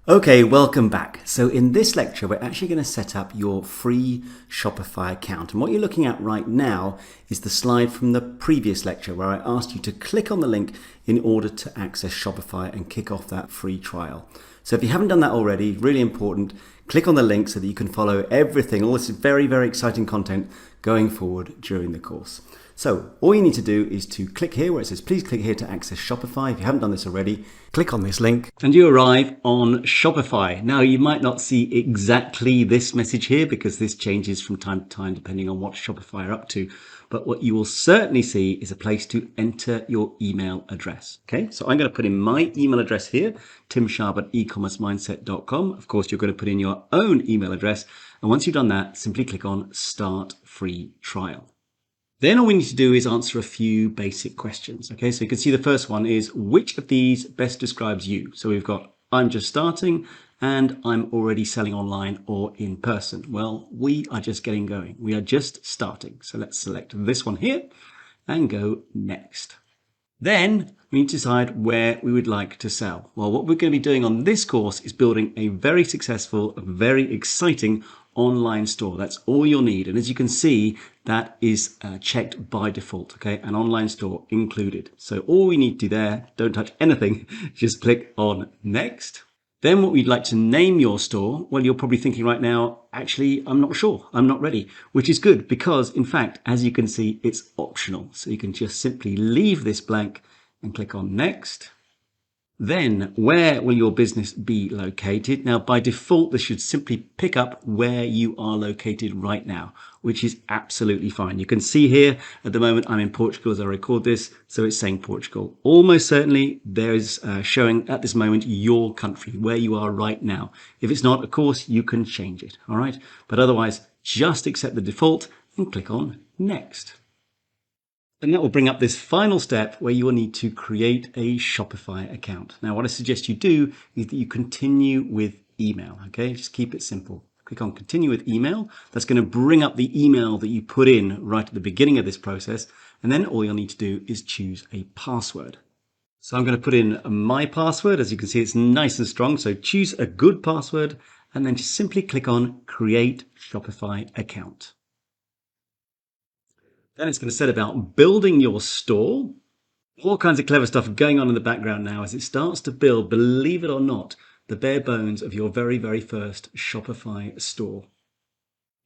Okay, welcome back. So in this lecture, we're actually going to set up your free Shopify account. And what you're looking at right now is the slide from the previous lecture where I asked you to click on the link in order to access Shopify and kick off that free trial. So if you haven't done that already, really important, click on the link so that you can follow everything, all this very, very exciting content going forward during the course. So all you need to do is to click here where it says, please click here to access Shopify. If you haven't done this already, click on this link and you arrive on Shopify. Now you might not see exactly this message here because this changes from time to time depending on what Shopify are up to. But what you will certainly see is a place to enter your email address. Okay, so I'm going to put in my email address here, timsharp@ecommercemindset.com. Of course, you're going to put in your own email address. And once you've done that, simply click on Start Free Trial. Then all we need to do is answer a few basic questions. Okay, so you can see the first one is, which of these best describes you? So we've got, I'm just starting and I'm already selling online or in person. Well, we are just getting going. We are just starting. So let's select this one here and go next. Then we need to decide where we would like to sell. Well, what we're going to be doing on this course is building a very successful, very exciting online store. That's all you'll need. And as you can see, that is checked by default, okay? An online store included. So all we need to do there, don't touch anything, just click on next. Then what we'd like to name your store, well, you're probably thinking right now, actually, I'm not sure, I'm not ready, which is good because in fact, as you can see, it's optional. So you can just simply leave this blank and click on next. Then where will your business be located? Now, by default, this should simply pick up where you are located right now, which is absolutely fine. You can see here at the moment, I'm in Portugal as I record this. So it's saying Portugal. Almost certainly there is showing at this moment your country, where you are right now. If it's not, of course, you can change it. All right. But otherwise, just accept the default and click on next. And that will bring up this final step where you will need to create a Shopify account. Now, what I suggest you do is that you continue with email, okay? Just keep it simple. Click on continue with email. That's going to bring up the email that you put in right at the beginning of this process. And then all you'll need to do is choose a password. So I'm going to put in my password. As you can see, it's nice and strong. So choose a good password and then just simply click on create Shopify account. Then it's going to set about building your store. All kinds of clever stuff going on in the background now as it starts to build, believe it or not, the bare bones of your very, very first Shopify store.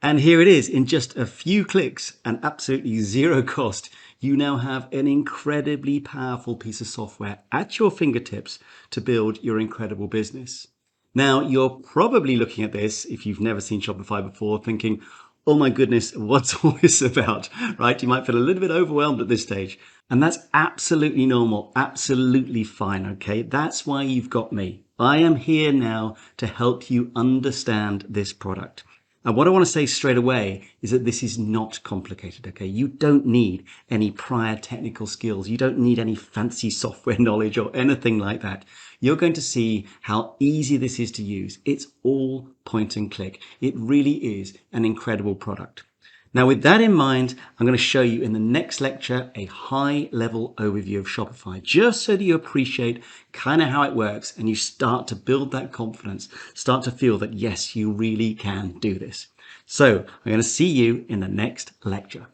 And here it is in just a few clicks and absolutely zero cost. You now have an incredibly powerful piece of software at your fingertips to build your incredible business. Now, you're probably looking at this, if you've never seen Shopify before, thinking, oh my goodness, what's all this about, right? You might feel a little bit overwhelmed at this stage. And that's absolutely normal, absolutely fine, okay? That's why you've got me. I am here now to help you understand this product. And what I want to say straight away is that this is not complicated, okay? You don't need any prior technical skills. You don't need any fancy software knowledge or anything like that. You're going to see how easy this is to use. It's all point and click. It really is an incredible product. Now, with that in mind, I'm going to show you in the next lecture a high-level overview of Shopify, just so that you appreciate kind of how it works and you start to build that confidence, start to feel that, yes, you really can do this. So I'm going to see you in the next lecture.